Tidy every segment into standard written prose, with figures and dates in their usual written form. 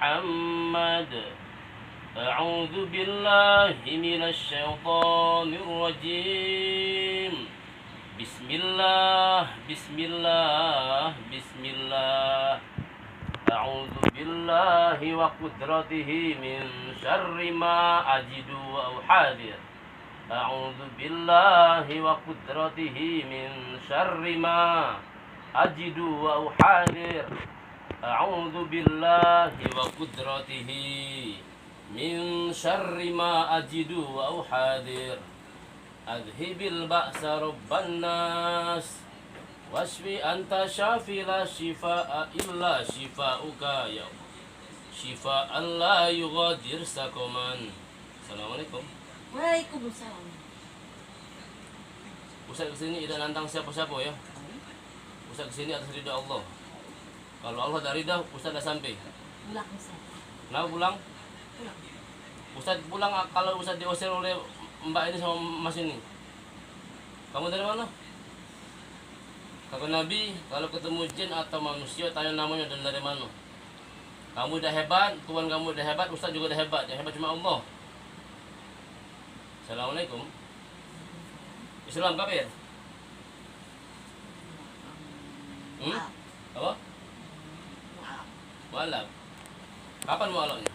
محمد. أعوذ بالله من الشيطان الرجيم. بسم الله بسم الله بسم الله. أعوذ بالله وقدرته من شر ما أجد وأحاذر. أعوذ بالله وقدرته من شر ما أجد وأحاذر. أعوذ بالله وقدرته من شر ما أجد وأحاذر. أذهب البأس رب الناس واشف أنت شافي لا شفاء إلا شفاؤك يا شفاء لا يغادر سقما. Assalamualaikum. Waalaikumsalam. Ustaz kesini tidak nantang siapa-siapa ya. Ustaz kesini atas ridha Allah. Kalau Allah dah ridha, Ustaz dah sampai. Pulang Ustaz. Kenapa pulang? Pulang. Ustaz pulang kalau Ustaz diusir oleh Mbak ini sama Mas ini. Kamu dari mana? Kata Nabi, kalau ketemu jin atau manusia tanya namanya dan dari mana. Kamu dah hebat, Tuhan kamu dah hebat, Ustaz juga dah hebat. Yang hebat cuma Allah. Assalamualaikum. Islam kafir? Apa? Mualaf. Kapan mualafnya?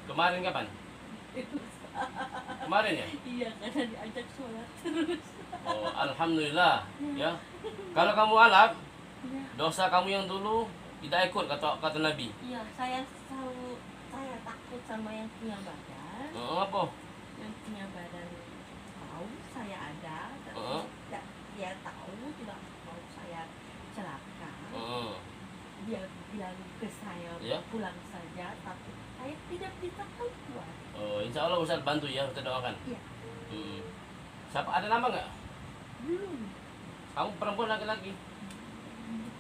Kemarin kapan? Kemarin ya? Iya, karena diajak sholat terus. Oh, alhamdulillah ya. Kalau kamu alaf, dosa kamu yang dulu tidak ikut kata Nabi. Iya, saya takut sama yang punya badan. Apa? Yang punya badan tahu saya ada, tapi dia tahu tidak mau saya celaka. Dia bilang ke saya Ya? pulang saja, tapi saya tidak bisa keluar. Oh, insya Allah Ustaz bantu ya, kita doakan. Iya. Siapa ada nama nggak? Belum. Kamu perempuan laki-laki?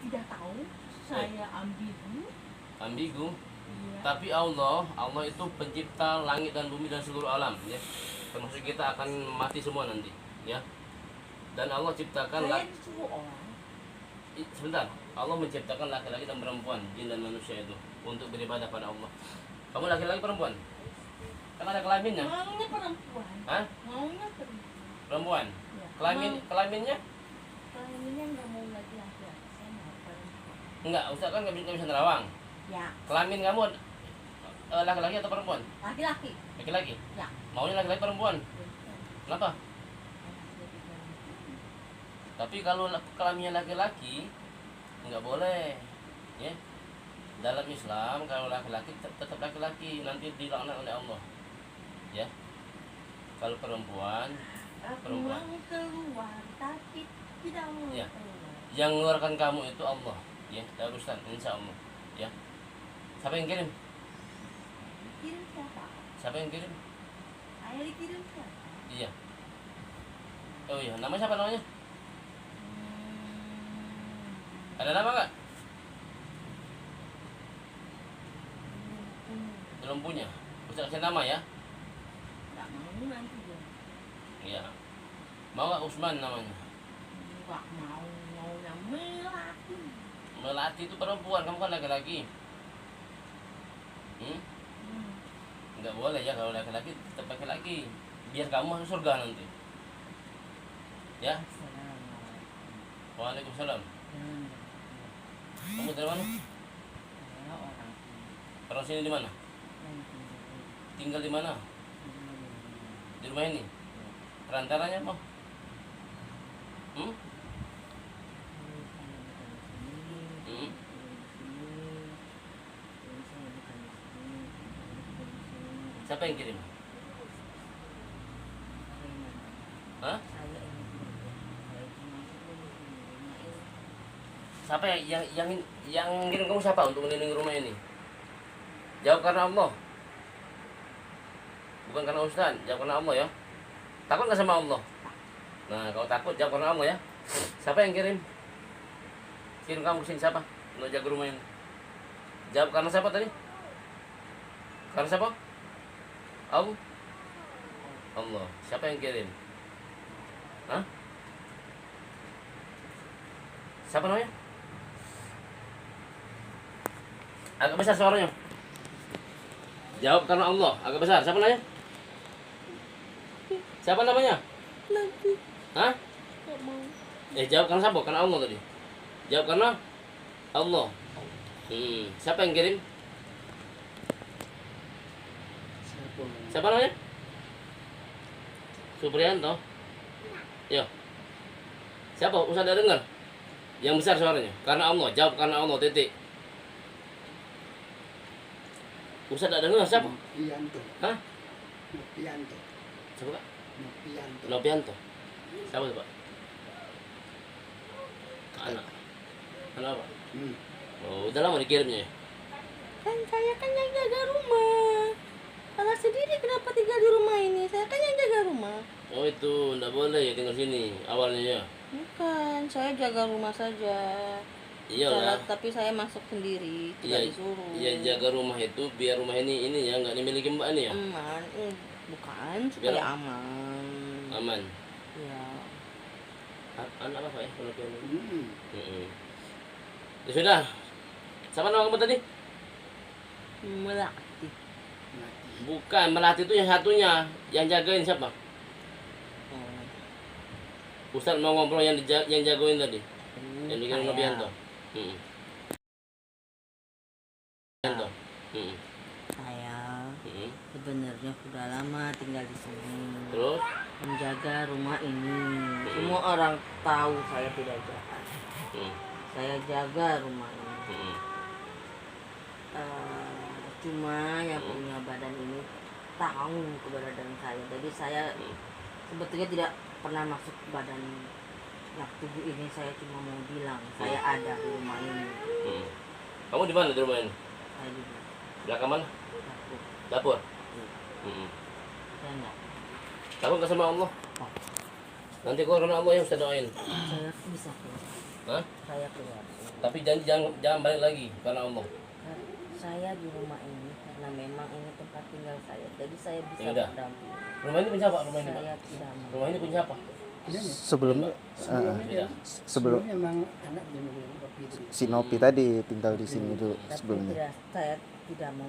Tidak tahu. Saya ambigu. Ambigu. Iya. Tapi Allah itu pencipta langit dan bumi dan seluruh alam ya. Termasuk kita akan mati semua nanti ya. Dan Allah ciptakan Saya disuruh orang. Sebentar, Allah menciptakan laki-laki dan perempuan, jin dan manusia itu untuk beribadah pada Allah. Kamu laki-laki perempuan? Kan ada kelaminnya. Maunya perempuan. Hah? Maunya perempuan. Perempuan. Ya. Kelaminnya? Kelaminnya nggak mau lagi laki-laki. Saya mau perempuan. Enggak, Ustaz kan nggak bisa nerawang. Ya. Kelamin kamu laki-laki atau perempuan? Laki-laki. Laki-laki. Ya. Maunya laki-laki perempuan. Kenapa? Tapi kalau kelaminnya laki-laki nggak boleh, ya. Dalam Islam kalau laki-laki tetap laki-laki, nanti dilaknat oleh Allah, ya. Kalau perempuan Mau keluar tapi tidak mau Ya. keluar. yang mengeluarkan kamu itu Allah, ya. Darussan, insya Allah, ya. Siapa yang kirim? Kirim siapa? Siapa yang kirim? Saya dikirim siapa? Iya. Oh iya, nama siapa namanya? Ada nama nggak? Belum punya. Ustaz kasih nama ya. Nggak mau nanti dia. Iya. Mau nggak Usman namanya? Nggak mau, maunya Melati. Melati itu perempuan, kamu kan laki-laki. Nggak boleh ya kalau laki-laki tetap laki-laki. Biar kamu masuk surga nanti. Ya. Waalaikumsalam. Kamu dari mana? Saya orang Orang sini di mana? Tinggal di mana? Di rumah ini. Perantaranya apa? Siapa yang kirim? Hah? Siapa yang kirim kamu siapa untuk melindungi rumah ini? Jawab karena Allah. Bukan karena Ustaz, jawab karena Allah ya. Takut nggak sama Allah? Nah, kalau takut jawab karena Allah ya. Siapa yang kirim? Kirim kamu kesini siapa? Untuk jaga rumah ini. Jawab karena siapa tadi? Karena siapa? Allah. Allah. Siapa yang kirim? Hah? Siapa namanya? Agak besar suaranya. Jawab karena Allah. Agak besar. Siapa nanya? Siapa namanya? Nanti Hah? nggak mau. Jawab karena siapa? Karena Allah tadi. Jawab karena Allah. Siapa yang kirim? Siapa namanya? Supriyanto. Yo. Siapa? Usah ada dengar. Yang besar suaranya. Karena Allah. Jawab karena Allah. Titik. Usah ada dengar. Siapa? Nopianto. Hah? Nopianto. Siapa, Pak? Nopianto. Nopianto. Siapa tuh, Pak? Anak. Anak apa? Oh, udah lama dikirimnya ya? Kan saya kan yang jaga rumah. Salah sendiri kenapa tinggal di rumah ini? Saya kan yang jaga rumah. Oh itu, nggak boleh ya tinggal sini awalnya ya? Bukan, saya jaga rumah saja. Iyalah. Tapi saya masuk sendiri, Iya, tidak disuruh. iya jaga rumah itu biar rumah ini ya nggak dimiliki Mbak ini ya? Aman, bukan supaya Biar- aman. Aman. Ya, Anak apa ya? Kalau piano. Hmm. Ya sudah. Siapa nama kamu tadi? melati. Mati. Bukan, Melati itu yang satunya. Yang jagain siapa? Oh, Ustaz mau ngobrol yang jagain tadi. Yang dikirim saya. Nopianto. Nopianto. Saya sebenarnya sudah lama tinggal di sini. Terus? Menjaga rumah ini. Semua orang tahu saya tidak jahat. Saya jaga rumah ini. Cuma yang punya badan ini tahu keberadaan saya. Jadi saya sebetulnya tidak pernah masuk badan yang tubuh ini. Saya cuma mau bilang saya ada di rumah ini. Kamu di mana di rumah ini? Saya juga Belakang mana? takut. Dapur. Saya enggak. Takut nggak sama Allah? Oh, Nanti kalau karena Allah yang bisa doain. saya bisa keluar. Hah? Saya keluar. Tapi jangan balik lagi karena Allah. Saya di rumah ini karena memang ini tempat tinggal saya. Jadi saya bisa Ya udah. berdamping. Rumah ini punya apa? Rumah ini, Pak? Saya tidak mau. Rumah ini punya apa? Sebelumnya Tidak. sebelum memang anak dia mau kopi itu. si Nopi tadi tinggal di sini dulu Tapi sebelumnya. saya tidak mau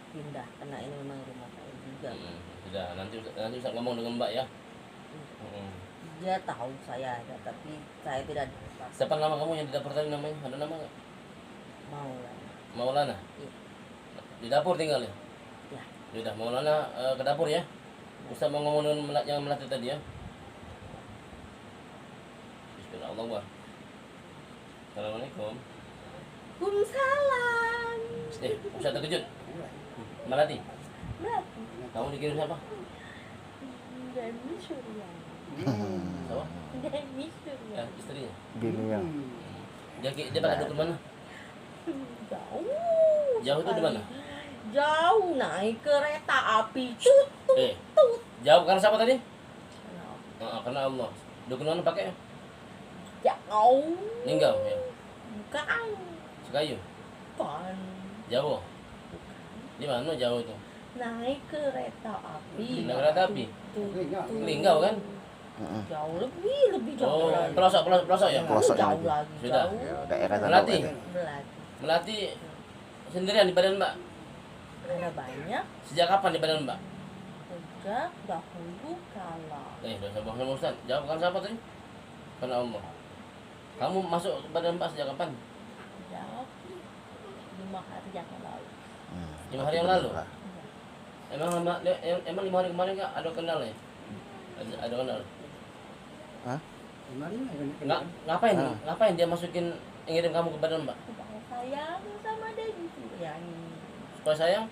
pindah karena ini memang rumah saya juga. Sudah, nanti bisa ngomong dengan Mbak ya. Dia tahu saya ada, tapi saya tidak Siapa nama kamu yang di dapur tadi namanya? Ada nama nggak? mau lah. Maulana. Iya. Di dapur tinggal ya? Ya. Sudah, Maulana ke dapur ya. Ustaz mau ngomong dengan yang melatih tadi ya. Bismillahirrahmanirrahim. Assalamualaikum. Waalaikumsalam. Ustaz terkejut. Melati, Berarti kamu dikirim siapa? Demi Surya. Siapa? Demi Surya. Istrinya. Bini yang Dia pakai dukun mana? Jauh. Jauh itu di mana? Jauh naik kereta api. Tut tut. Jawab karena siapa tadi? Karena Allah. Dukun mana pakai? Jauh. Ninggau ya. Bukan. Sekayu. Bukan. Jawa. Di mana Jawa itu? Naik kereta api. Naik kereta api? Tut, tut. Linggau kan? Jauh lebih jauh Oh, lagi. pelosok ya? Pelosoknya Jauh lagi. lagi. Sudah. Jauh. daerah sana. Melati. Melati. Melati sendirian di badan Mbak. Ada banyak. Sejak kapan di badan Mbak? Sejak dahulu kala. Udah sama Ustaz. Jawab karena siapa tadi? Karena Allah. Kamu masuk ke badan Mbak sejak kapan? Sejak 5 hari yang lalu. 5 hari yang lalu. Emang 5 hari kemarin nggak ada kenal ya? Ada kenal. Kemarin Ngapain? Ngapain dia masukin ngirim kamu ke badan Mbak? Supaya sayang sama Dewi Suryani. Supaya sayang?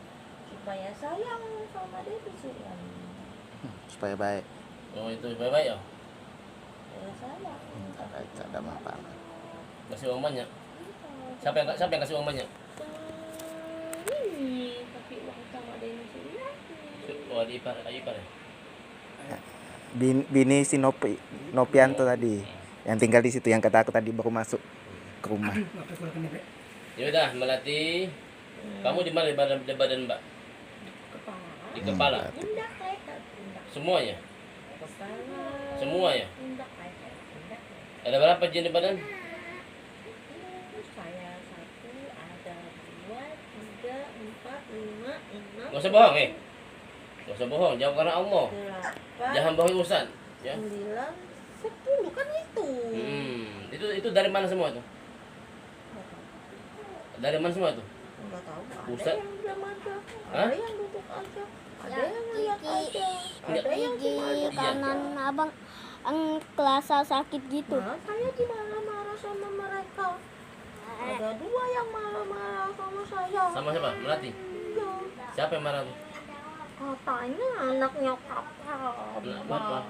Supaya sayang sama Dewi Suryani. Supaya baik. Oh itu baik-baik ya. Supaya sayang. Baik, ada mapan. Kasih uang banyak. Siapa yang kasih uang banyak? Ini tapi uang sama Dewi Suryani. Oh di ipar ya. Bini si Nopianto tadi yang tinggal di situ yang kata aku tadi baru masuk ke rumah. Ya udah Melati. Kamu di mana di badan Mbak? Kepala. Di kepala. Pundak leher. Pundak. Semuanya. Kepala. Semua ya? Pundak leher. Pundak. Ada berapa jin di badan? Saya 1, ada 2, 3, 4, 5, 6, Gak usah bohong, Gak usah bohong, jawab karena Allah. 8, Jangan bohong Ustaz. Ya. 9, 10 kan itu. Itu dari mana semua tuh? Dari mana semua tuh? Enggak tahu. Ada Ustaz? yang diam aja. Hah? Ada yang duduk aja. Ada yang lihat aja. Ada yang cuma aja. Kanan abang ang kelasa sakit gitu. Nah, saya dimarah-marah sama mereka. Ada 2 yang marah-marah sama saya. Sama siapa? Melati. Iya. Siapa yang marah tuh? Katanya anaknya papa. Nah, apa?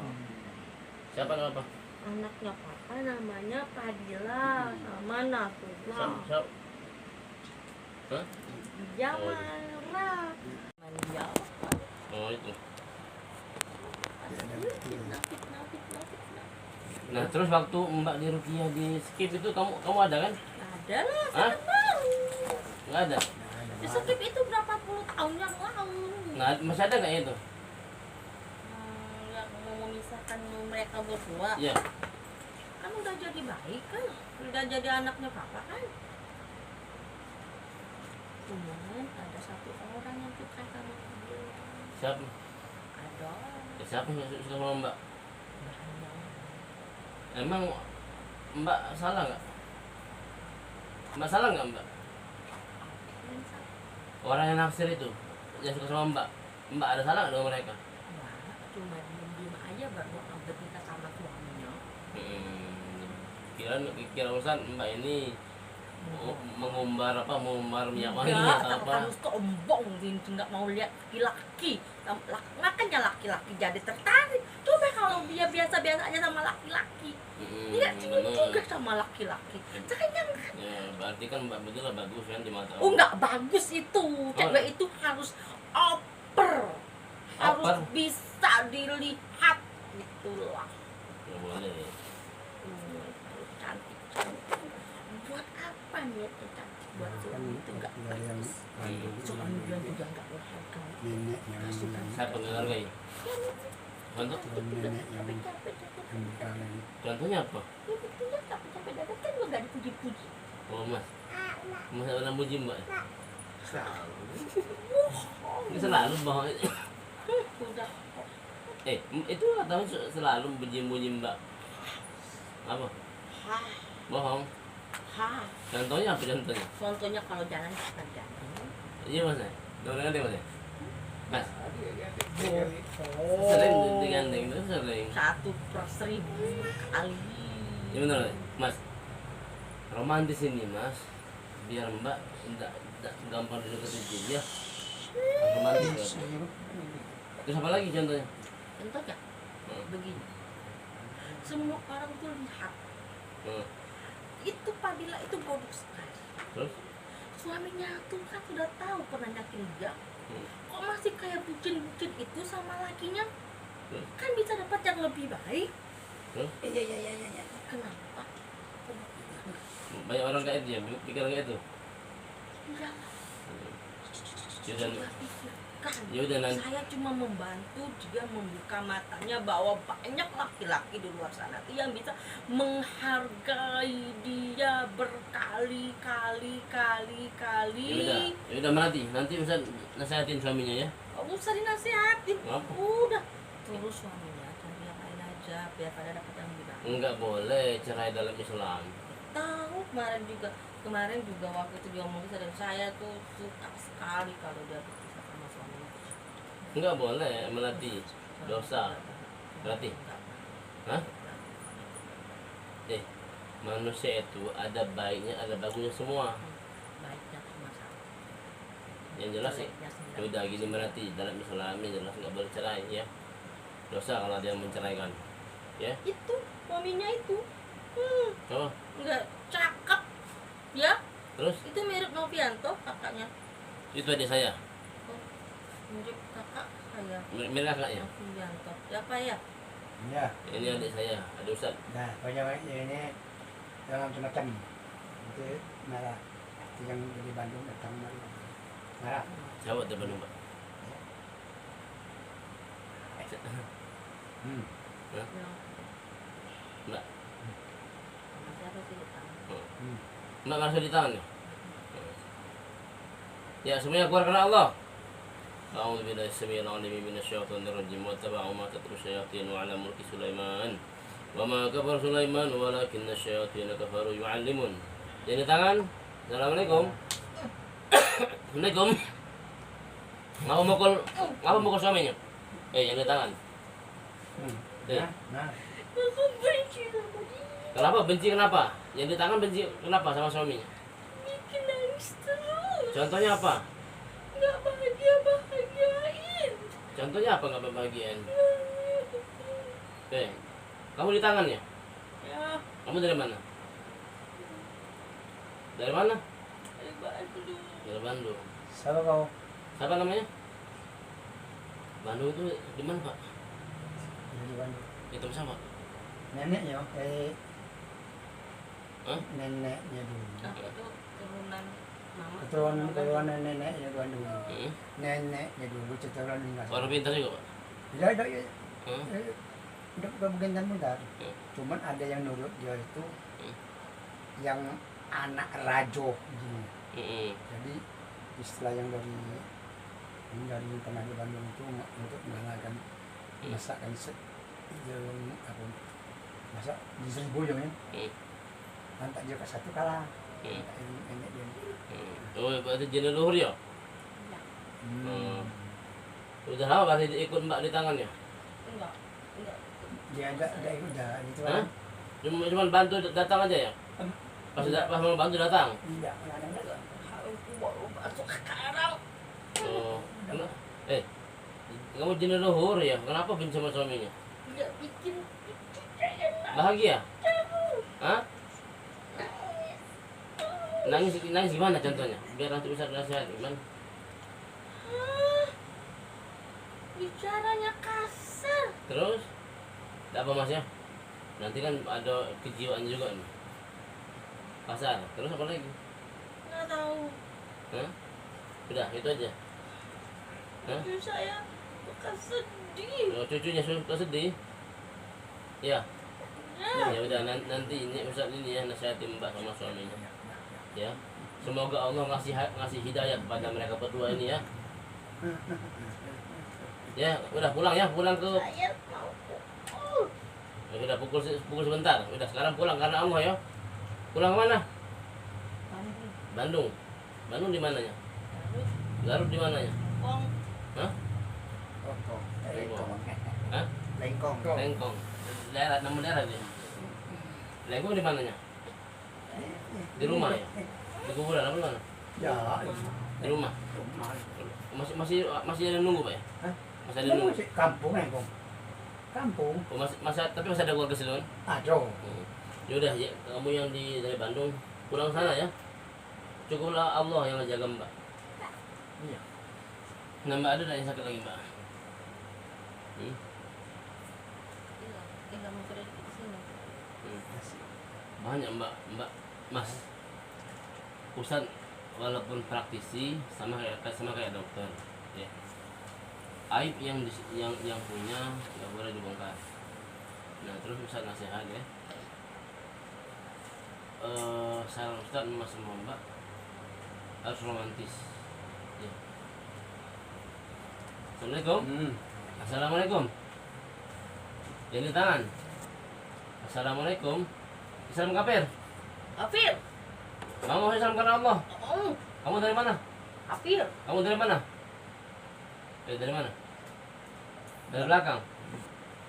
Siapa nama apa? Anaknya papa namanya Padilla sama Natula. Siapa? Hah? Dia marah. Dia Oh itu. Nah terus waktu Mbak di Rukiah di skip itu kamu ada kan? ada lah, Hah? sangat baru. Nggak ada. Di skip itu berapa puluh tahun yang lalu. Nah masih ada nggak itu? Yang mau memisahkan mereka berdua. Iya. Kan udah jadi baik kan, udah jadi anaknya papa kan. Cuman ada 1 orang yang suka sama dia. Siapa? Ada Siapa yang suka sama Mbak? banyak. Emang Mbak salah nggak? Mbak salah nggak Mbak? Orang yang naksir itu yang suka sama Mbak, Mbak ada salah nggak dengan mereka? Nah, cuma diem aja baru berita sama suaminya. Kira urusan Mbak ini mengumbar mengumbar minyak wangi Enggak, atau kamu apa? harus sombong gitu, nggak mau lihat laki-laki. Makanya laki-laki jadi tertarik. Coba kalau dia biasa-biasa aja sama laki-laki, tidak cium juga sama laki-laki. Sayang kan? Ya, berarti kan Mbak Bedula bagus kan di mata Oh, nggak bagus itu. Cewek itu harus oper, harus Oper? bisa dilihat itulah. Nggak boleh. Cantik cantik. Buat apa nih itu cantik? Buat suami itu nggak Ada yang bagus. bantu Suami dia juga nggak berhargai. nenek yang Saya menghargai. Contoh? nenek yang Capek-capek. kalian Contohnya apa? Ya buktinya capek-capek dapat kan lo nggak dipuji-puji. Oh Mas, Mas pernah muji Mbak? selalu Ini selalu bohong. Udah Itu katanya selalu muji Mbak. Apa? hah Bohong. hah. Contohnya apa contohnya? Contohnya kalau jalan kita jalan. Iya Mas. Dengar Mas. Mas, Oh. sering digandeng itu sering. 1/1000 kali. Ya benar Mas. Romantis ini Mas. Biar Mbak enggak gampang dideketin dia. Romantis. Mas. Terus apa lagi contohnya? Contohnya begini. Semua orang tuh lihat itu Padilla itu bodoh sekali. Terus? Suaminya tuh kan sudah tahu pernah nyakitin dia. Kok masih kayak bucin-bucin itu sama lakinya? Kan bisa dapat yang lebih baik. iya Kenapa? Banyak orang kayak itu ya, pikir kayak itu. Iya, Yaudah, coba pikirkan. yaudah nanti. Saya cuma membantu dia membuka matanya bahwa banyak laki-laki di luar sana tuh yang bisa menghargai dia berkali-kali. Yaudah Melati, nanti Ustaz nasihatin suaminya ya. Gak usah dinasihatin. Kenapa? Udah terus suaminya cari yang lain aja biar pada dapat yang lebih baik. Enggak boleh cerai dalam Islam. Tahu kemarin juga waktu itu dia ngomong sama saya tuh suka sekali kalau dia berpisah sama suaminya. Enggak boleh Melati. Dosa. Melati. Hah? Manusia itu ada baiknya, ada bagusnya semua. Baiknya cuma satu. Yang jelas sih. Jeleknya 9. Yaudah gini Melati, dalam Islam yang jelas nggak boleh cerai ya. Dosa kalau ada yang menceraikan. Ya. Itu suaminya itu Oh, nggak cakep ya. terus Itu mirip Novianto kakaknya. itu adik saya. Mirip kakak saya Mirip kakaknya. Novianto. Siapa ya? ya Ini adik saya, ada Ustaz. nah banyak ini dalam semacam itu marah yang di Bandung datang marah Jawab depan Mbak. Ya. Mbak, Sama siapa sih di tangan? Mbak langsung di tangan ya? Ya semuanya keluar karena Allah. أعوذ بالله السميع العليم من الشيطان الرجيم واتبعوا ما تتلو الشياطين على ملك سليمان وما كفر سليمان ولكن الشياطين كفروا يعلمون. Jadi tangan. Assalamualaikum. Assalamualaikum. Ngapa mukul suaminya? Yang di tangan. Nah, nah. Aku benci sama dia. Kenapa benci kenapa? Yang di tangan benci kenapa sama suaminya? Bikin nangis terus. Contohnya apa? Nggak bahagiain. Contohnya apa nggak bahagian? Kamu di tangannya? Ya, Kamu dari mana? Dari mana? dari Bandung. Dari Bandung. Siapa kau? Siapa namanya? Bandung itu di mana Pak? Di Bandung. Itu sama. Neneknya, Hah? neneknya dulu. Itu turunan mama. Keturunan neneknya Bandung. Hmm? Neneknya dulu keturunan enggak. Orang pintar juga Pak. Tidak, Hmm? udah bukan bentar. Hmm. Cuman ada yang nurut dia itu Hmm. yang anak rajo gini. Hmm. Jadi istilah yang dari pernah di Bandung itu untuk mengenalkan masakan masak di seribu ya. Nanti dia ke satu kalah. Enak dia. Oh, berarti jenis luhur ya? Udah lama berarti ikut Mbak di tangannya? Enggak. Dia ada ikut dah itu Hah? kan. Cuma bantu datang aja ya? Pas mau bantu datang? Tidak, enggak. Aku baru masuk sekarang. Oh. Kamu jenis luhur ya? Kenapa benci sama suaminya? Nggak bikin enak. Bahagia? Hah? Nangis gimana contohnya? Biar nanti bisa nasihat gimana? Bicaranya kasar. Terus? Tidak apa mas ya? Nanti kan ada kejiwaan juga nih. Pasar. Terus apa lagi? Nggak tahu. Hah? Udah, itu aja. Hah? Cucu saya bekas sedih. Oh, cucunya suka sedih? Ya. Ya udah nanti ini Ustaz ini ya nasihatin Mbak sama suaminya. Ya. Semoga Allah ngasih hidayah kepada mereka berdua ini ya. Ya, udah pulang ya, pulang ke Saya mau pukul. ya, udah pukul sebentar. Udah sekarang pulang karena Allah ya. Pulang ke mana? Bandung. Bandung di mananya? Garut di mananya? Kong. Hah? Lengkong. Hah? Lengkong. Lengkong. Nama daerah dia. Lengkong di mananya? Di rumah ya? Di kuburan apa mana? Ya, Di rumah. Masih ada yang nunggu Pak ya? Hah? Masih ada yang nunggu. Kampung Lengkong. Kampung. Oh, tapi masih ada keluarga sini kan? Ada. Yaudah ya, kamu yang dari Bandung pulang sana ya. Cukuplah Allah yang jaga Mbak. Iya. Nah Mbak ada yang sakit lagi Mbak? Tinggal mau kerja di sini. Banyak Mbak, Mas. Ustaz walaupun praktisi sama kayak dokter, ya. Aib yang punya nggak boleh dibongkar. Nah terus Ustaz nasihat ya. Saran Ustaz Mas sama Mbak harus romantis. Ya. Assalamualaikum. Assalamualaikum. Jadi tangan. Assalamualaikum. Salam kafir. Afir. Kamu mau salam karena Allah. Kamu dari mana? Afir. Kamu dari mana? Dari mana? Dari belakang.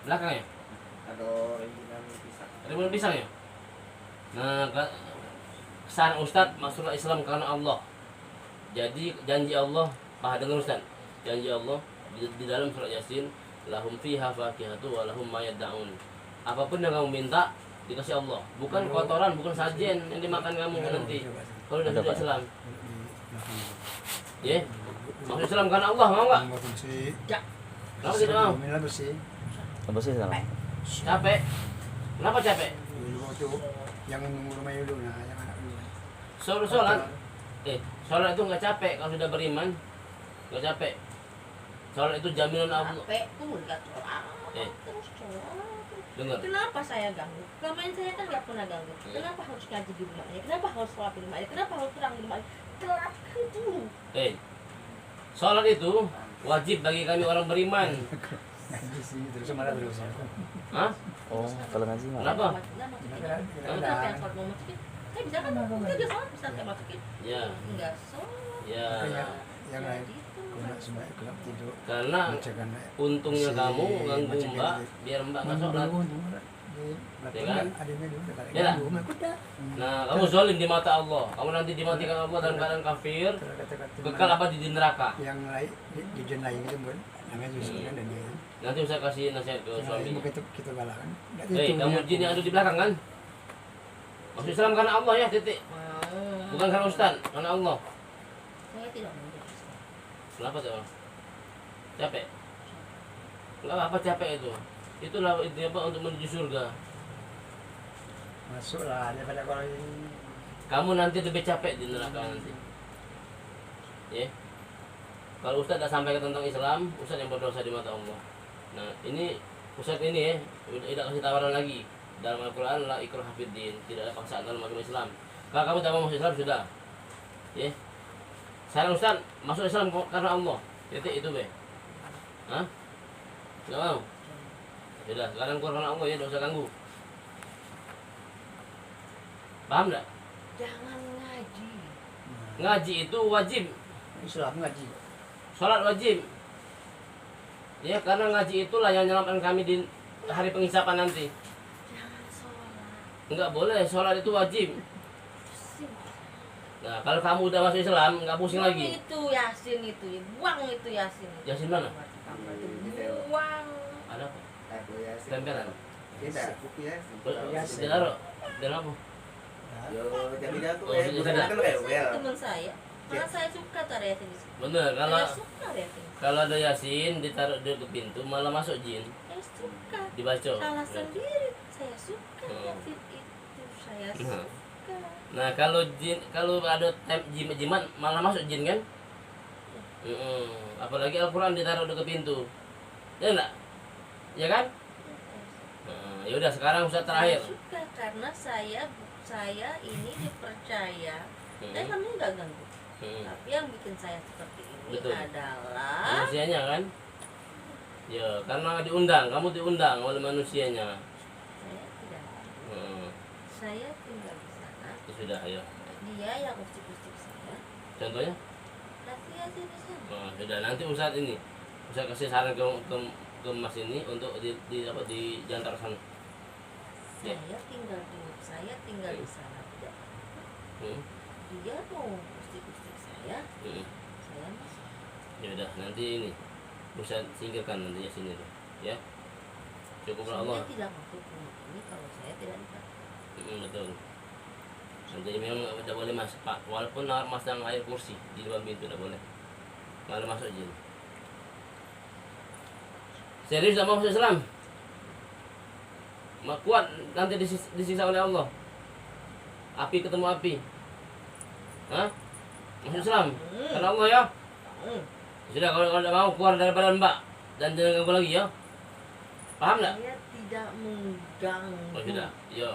Belakang ya? Ada rimbunan pisang. Rimbunan pisang ya? Nah, saran Ustaz masuklah Islam karena Allah. Jadi janji Allah, dengar Ustaz. Janji Allah di dalam surat Yasin, lahum fiha fakihatu wa lahum ma yad'un. Apapun yang kamu minta dikasih Allah, bukan kotoran, bukan sajen yang dimakan kamu nanti. Kalau udah sudah Islam, ya, masuk Islam karena Allah, mau nggak? Ya. Kenapa tidak mau? Apa sih salah? Capek. Kenapa capek? Yang rumah dulu, nah yang anak dulu. Sholat. Sholat itu nggak capek kalau sudah beriman, nggak capek. Sholat itu jaminan Allah. Capek tuh lihat orang. Eh. Terus sholat. Dengar. Kenapa saya ganggu? Kemarin saya kan nggak pernah ganggu. Kenapa harus ngaji di rumahnya? Kenapa harus sholat di rumahnya? Kenapa harus terang di rumahnya? Terapkan dulu. Sholat itu Wajib bagi kami orang beriman. Ngaji sih terus marah terus. Hah? Oh, kalau ngaji mah. Kenapa? Kenapa yang sholat mau masukin? Saya bisa kan, kita dia sholat bisa saya masukin. Ya, Enggak sholat. ya. Yang lain Jadi itu. kena semua kena tidur. Karena Jangan untungnya kamu ganggu Mbak, biar Mbak nggak sholat. Ya kan? Ya lah. Nah, kamu zolim di mata Allah. Kamu nanti dimatikan Allah dalam keadaan kafir, kekal abadi di neraka. Yang lain di jen lain itu pun namanya justru kan dan dia. Nanti saya kasih nasihat ke suami. Begitu kita balakan. Hei, kamu jin yang ada di belakang kan? Masuk Islam karena Allah ya, titik. Bukan karena Ustaz, karena Allah. Saya tidak mau jadi Islam. Kenapa tuh? Capek? Enggak apa capek itu. Itulah itu apa untuk menuju surga. Masuklah daripada kalau ini Kamu nanti lebih capek di neraka nanti. Ya. Kalau Ustaz dah sampai tentang Islam, Ustaz yang berdosa di mata Allah. Nah, ini Ustaz ini ya, tidak kasih tawaran lagi. Dalam Al-Quran la ikrah fiddin, tidak ada paksaan dalam agama Islam. Kalau kamu tak mau masuk Islam sudah. Ya. Sekarang Ustaz masuk Islam karena Allah. Itu be. Hah? Enggak mau. Sudah, sekarang keluar karena Allah ya, tidak usah ganggu. Paham enggak? Jangan ngaji. Ngaji itu wajib. Islam ngaji. Sholat wajib. Ya, karena ngaji itulah yang menyelamatkan kami di hari penghisapan nanti. Jangan sholat. Enggak boleh, sholat itu wajib. Pusing. Nah, kalau kamu udah masuk Islam, enggak pusing Buang lagi. itu Yasin itu, buang itu Yasin. Yasin mana? Buang. Ada apa? Aku ya sih. Tempelan. Tidak, buku ya. Tidak taruh. Dan apa? Yo, jadi aku Oh, ya, sudah bukan ada. kan rewel. Teman saya. Malah saya suka tuh ada Yasin di sini. Bener, kalau Saya suka ada Yasin. kalau ada Yasin ditaruh di pintu malah masuk jin. Saya suka. Dibaca. Salah sendiri. Saya suka Hmm. Yasin itu. Saya Nah. suka. Nah, kalau jin, kalau ada jimat malah masuk jin kan? Apalagi Al-Quran ditaruh dekat pintu. Ya enggak? Ya kan? Nah, yaudah sekarang Ustaz terakhir. Saya suka karena saya ini dipercaya. Saya Hmm. namanya nggak ganggu. Hmm. Tapi yang bikin saya seperti ini Betul. adalah Manusianya kan? Ya, karena diundang, kamu diundang oleh manusianya. saya tidak ganggu. Hmm. Saya tinggal di sana. Ya sudah, ayo. Dia yang usik-usik saya. Contohnya? Kasih aja di sana. Nah, sudah nanti Ustaz ini. Ustaz kasih saran ke Mas ini untuk di jantar sana. Ya. Saya tinggal di sana tidak. Hmm. Dia mau usik-usik saya. Hmm. Saya masuk. Ya udah, nanti ini Ustaz singkirkan nanti ya sini tuh. Ya. Cukuplah Allah. Saya tidak masuk rumah ini kalau saya tidak dikasih. Betul. Nanti memang tidak boleh masuk Pak. Walaupun masang air kursi di depan pintu tidak boleh. Malah masuk jin. Serius tidak mau masuk Islam? Kuat nanti disiksa oleh Allah. Api ketemu api. Hah? Masuk Islam? Karena Allah ya. Sudah, kalau tidak mau keluar dari badan Mbak dan jangan ganggu lagi ya. Paham nggak? Saya tidak mengganggu. Oh sudah. Yo.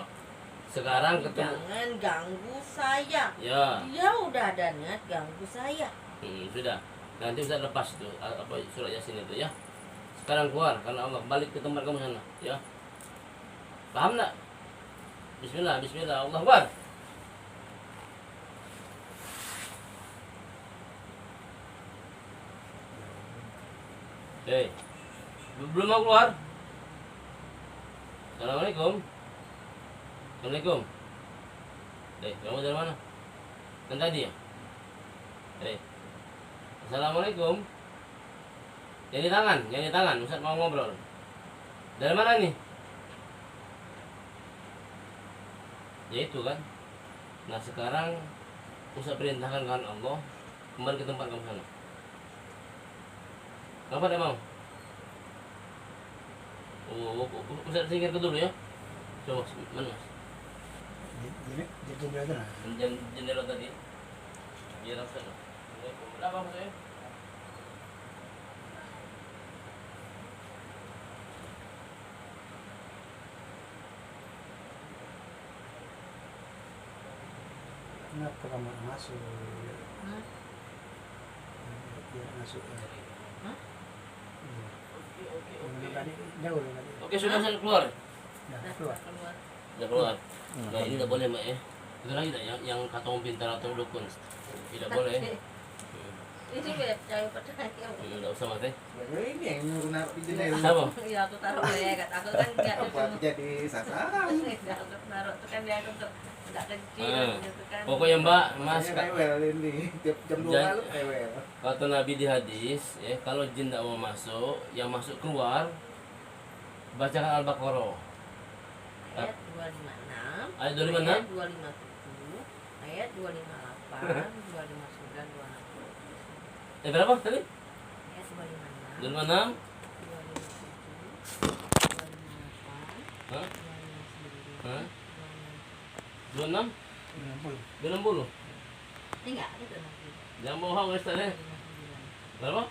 Sekarang ketemu. Jangan ganggu saya. Ya. Dia udah ada niat ganggu saya. Sudah. Nanti Ustaz lepas itu apa surat Yasin itu ya. Sekarang keluar karena Allah, balik ke tempat kamu sana ya. Paham enggak? Bismillah, bismillah. Allahu Akbar. Hei. Belum mau keluar? Assalamualaikum. Assalamualaikum. Hei, kamu dari mana? Kan tadi ya? Hei. Assalamualaikum. Yang di tangan, Ustaz mau ngobrol. Dari mana nih? Ya itu kan. Nah sekarang Ustaz perintahkan kan Allah kembali ke tempat kamu sana. Kenapa tidak mau? Ustaz singkir ke dulu ya. Coba, mana mas? Jadi jendela itu nah. Jendela tadi. Biar Ustaz. Assalamualaikum. Berapa maksudnya? Kenapa kamu masuk? Hah? Dia masuk ya. Jauh tadi. Oke, sudah saya keluar. Dah Dah keluar. keluar. Sudah keluar. Nah, ini tidak boleh, Mbak ya. Itu lagi tak yang katong pintar atau dukun. Tidak boleh. Ini beb, jangan percaya. Tidak usah, Mas. Ini yang nyuruh naruh di jendela. Apa? Iya, aku taruh ya, kata aku kan enggak Apa tuh. jadi sasaran? Enggak aku naruh tuh kan dia aku enggak kecil gitu kan. Pokoknya Mbak, Mas, Makanya rewel ini. Tiap jam 2 Jangan- malam rewel. kata Nabi di hadis, ya, kalau jin tidak mau masuk, yang masuk keluar, bacakan Al-Baqarah. Ayat 256. Ayat 256? Ayat 257. Ayat 258, 259, 260. Berapa tadi? Ayat 256. 256? 257, 258, Hah? 259, Hah? 260. 26? 60. 260? Enggak, ada 260. Jangan bohong, Ustaz ya. 259, Berapa?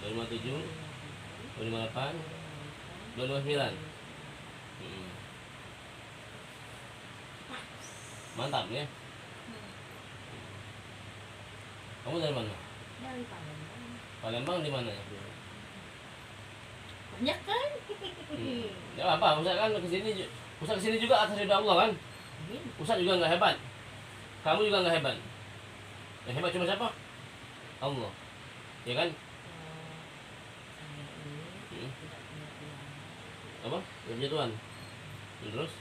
256, 257, 258, 259. Mantap ya. Kamu dari mana? dari Palembang. Palembang di mana ya? Banyak kan? Ya apa, Ustaz kan kesini juga atas ridha Allah kan? Ustaz juga nggak hebat. Kamu juga nggak hebat. Yang hebat cuma siapa? Allah. Ya kan? Saya ini tidak punya Tuhan. Apa? Nggak punya Tuhan. Terus?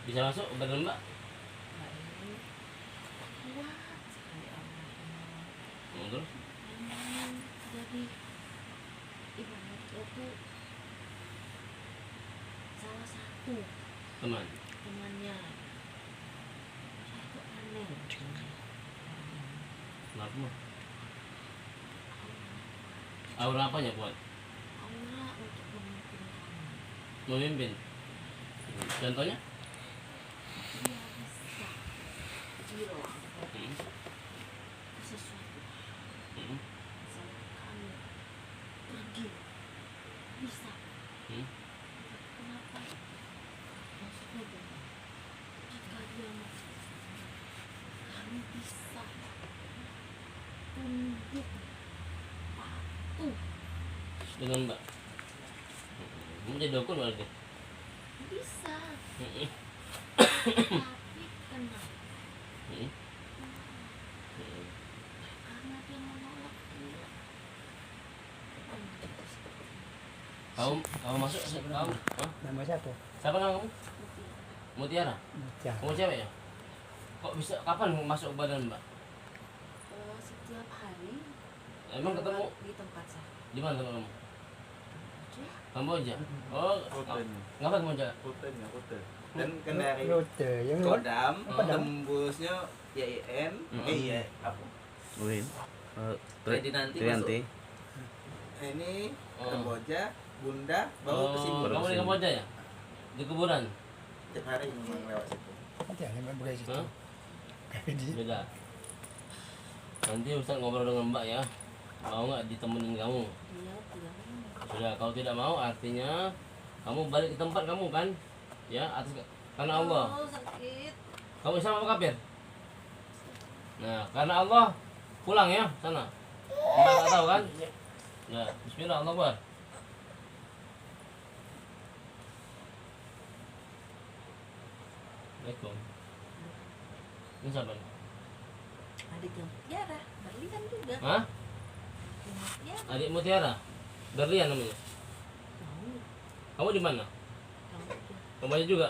Bisa masuk badan Mbak? Mbak ini kuat sekali Allahnya. Terus? Memang jadi ibaratnya tuh salah satu Teman. temannya. Saya tuh aneh. Kenapa mah? Aura apanya kuat? Aura untuk memimpin kamu. Memimpin. Contohnya? Dia bisa bilang Hmm. sesuatu. Hmm. Misalnya kamu pergi bisa. Hmm. Kenapa? Maksudnya gini, jika dia masuk, kami bisa tunduk patuh. Dengan Mbak. Kamu jadi dukun berarti? Bisa. Hmm. Tapi kenapa? Hmm. Karena dia menolak dia. Kamu masuk? Kamu? Hah? Nama siapa? Siapa nama kamu? Mutiara. Baca. Kamu cewek ya? Kok bisa? Kapan masuk badan Mbak? Setiap hari Emang ketemu di tempat saya. di mana tempat kamu? Oke. Kamboja. Oh, ngapain kamu jaga? Rutenya rute. Dan kan dari Rute yang Kodam Kodam. tembusnya YIN. Iya apa? Win. Nanti nanti Trianti. masuk. Ini Oh. Kamboja, Bunda, baru ke sini. Oh, kamu di Kamboja ya? Di kuburan? Tiap hari memang lewat situ. Jangan berbeda situ. Hah? Jadi Beda. Nanti Ustaz ngobrol dengan Mbak ya. Mau nggak ditemenin kamu? Dia tidak mau. Sudah, kalau tidak mau artinya kamu balik ke tempat kamu kan? Ya, atas karena Allah. Oh, sakit. Kamu Islam apa kafir? Nah, karena Allah pulang ya sana. Mbak nggak tahu kan? Nah, Bismillah Allah Akbar. Assalamualaikum. Ini siapa nih? Adik yang Tiara, berlian juga. Hah? Yang Tiara. Adik Mutiara? Berlian namanya. Tahu, Kamu di mana? kamu aja. Kamboja juga.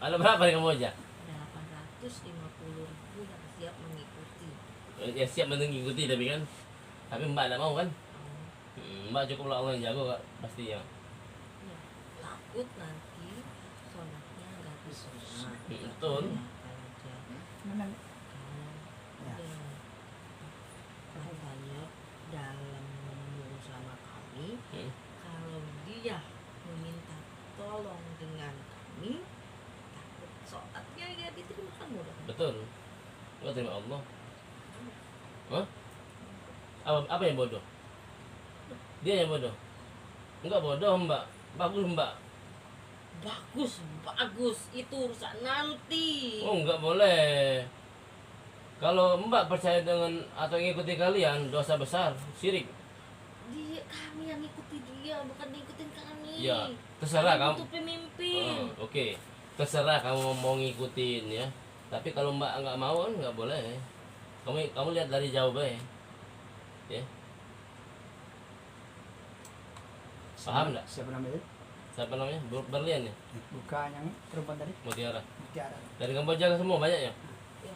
Ada berapa di Kamboja? Ada 850.000 yang siap mengikuti. Ya siap mengikuti tapi kan. Tapi Mbak tidak mau kan? Kamu Mbak cukuplah Allah yang jago Kak. Pasti ya. ya, takut nanti sholatnya nggak bisa. Betul. Ya, mana? kalau Ya. makanya dalam ngomong sama kami, Hmm. kalau dia meminta tolong dengan kami, takut sholatnya ya diterima kamu dong. Betul. Enggak terima Allah. Hah? Apa yang bodoh? Dia yang bodoh. Enggak bodoh, Mbak. Bagus, Mbak. Bagus, bagus, itu urusan nanti. Oh, enggak boleh. Kalau Mbak percaya dengan atau ngikuti kalian, dosa besar, syirik. Dia kami yang ngikuti dia, bukan dia ikutin kami. Ya, terserah kamu. Itu pemimpin. Oke. Terserah kamu mau ngikutin ya. Tapi kalau Mbak nggak mau kan nggak boleh. Kamu lihat dari jauh bae. Ya. Paham nggak? Siapa namanya? Siapa namanya? Berlian ya? Bukan yang perempuan tadi. Mutiara. Mutiara. Dari Kamboja kan semua banyak ya? Ya.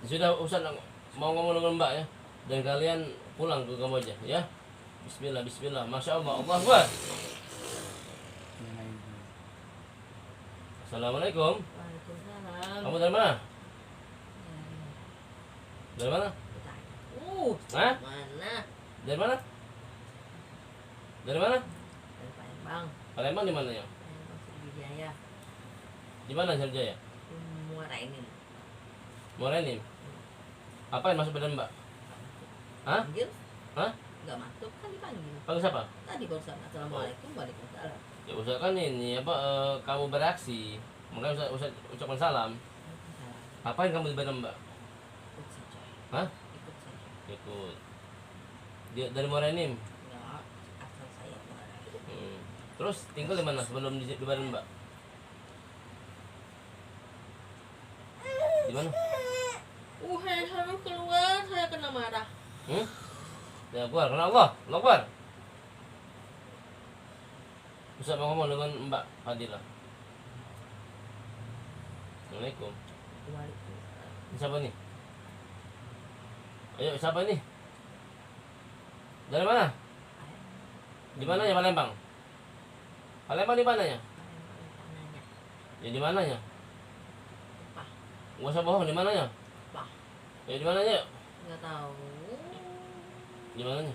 Sudah Ustaz mau ngomong dengan Mbak ya. Dan kalian pulang ke Kamboja ya. Bismillah, bismillah. Masya Allah, Allah Akbar. Assalamualaikum. Waalaikumsalam. Kamu dari mana? Dari mana? Hah? Mana? Dari mana? Dari mana? Dari Palembang. Palembang di mana ya? Palembang Sriwijaya. Di mana Sriwijaya? Muara ini. Morenim. Apa yang masuk badan Mbak? Hah? Panggil? Hah? Enggak masuk kan dipanggil. Panggil siapa? Tadi barusan assalamualaikum, waalaikumsalam. Ya Ustaz kan ini apa kamu beraksi. Makanya Ustaz ucapkan salam. Apa yang kamu di badan Mbak? Ikut saja. Hah? Ikut saja. Ikut. Dia dari Morenim. Ya, asal saya Muara. Terus tinggal di mana sebelum di badan Mbak? Di mana? Saya harus keluar, saya kena marah. Ya keluar, karena Allah Akbar. Ustaz mau ngomong dengan Mbak Fadilah. Assalamualaikum. Waalaikumsalam. Ini siapa nih? Ayo, siapa ini? Dari mana? Di mana ya Palembang? Palembang di mananya? Tanahnya. Ya di mananya? Apa? Nggak usah bohong, di mananya? Apa? Ya di mananya? Enggak tahu. Di mananya?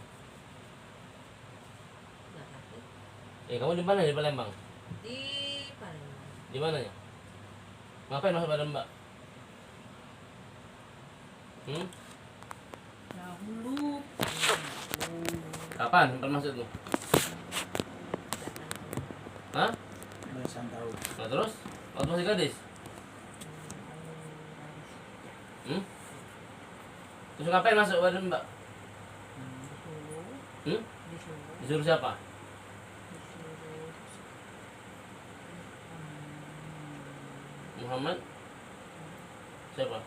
Enggak tahu. Kamu di mana di Palembang? Di Palembang. Di mananya? Ngapain masuk badan Mbak? Dahulu. Kapan termasukmu? Hah? Belasan tahun. Nah terus? Waktu masih gadis? Terus ngapain masuk badan Mbak? Disuruh. Disuruh siapa? Disuruh. Muhammad? Siapa?